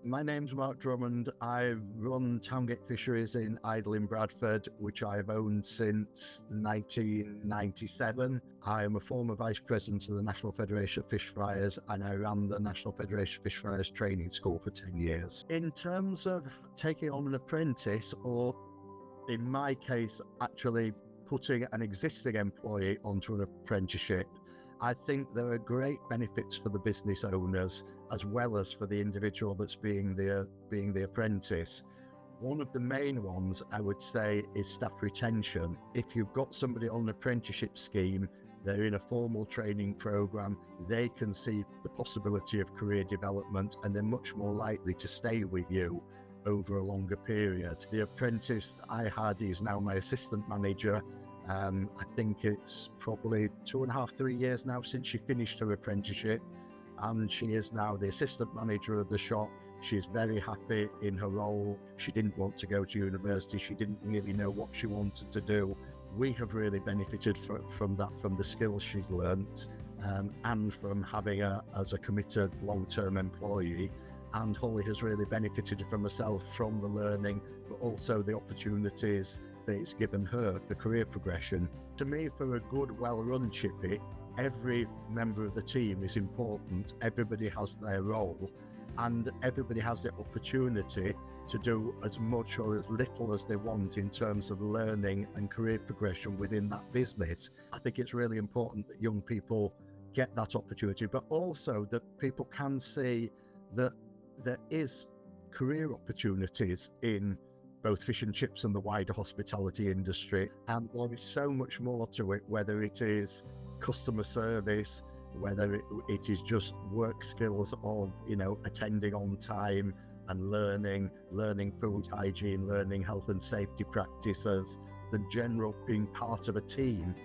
My name's Mark Drummond. I run Towngate Fisheries in Idle in Bradford, which I've owned since 1997. I am a former Vice President of the National Federation of Fish Fryers, and I ran the National Federation of Fish Fryers Training School for 10 years. In terms of taking on an apprentice, or in my case, actually putting an existing employee onto an apprenticeship, I think there are great benefits for the business owners as well as for the individual that's being the apprentice. One of the main ones, I would say, is staff retention. If you've got somebody on an apprenticeship scheme, they're in a formal training program, they can see the possibility of career development, and they're much more likely to stay with you over a longer period. The apprentice that I had is now my assistant manager. I think it's probably 2.5, 3 years now since she finished her apprenticeship, and she is now the assistant manager of the shop. She's very happy in her role. She didn't want to go to university. She didn't really know what she wanted to do. We have really benefited from that, from the skills she's learnt, and from having her as a committed long-term employee. And Holly has really benefited from herself from the learning, but also the opportunities that it's given her for career progression. To me, for a good, well-run chippy, every member of the team is important. Everybody has their role, and everybody has the opportunity to do as much or as little as they want in terms of learning and career progression within that business. I think it's really important that young people get that opportunity, but also that people can see that there is career opportunities in both fish and chips and the wider hospitality industry. And there is so much more to it, whether it is customer service, whether it is just work skills of, attending on time and learning food hygiene, learning health and safety practices, the general being part of a team.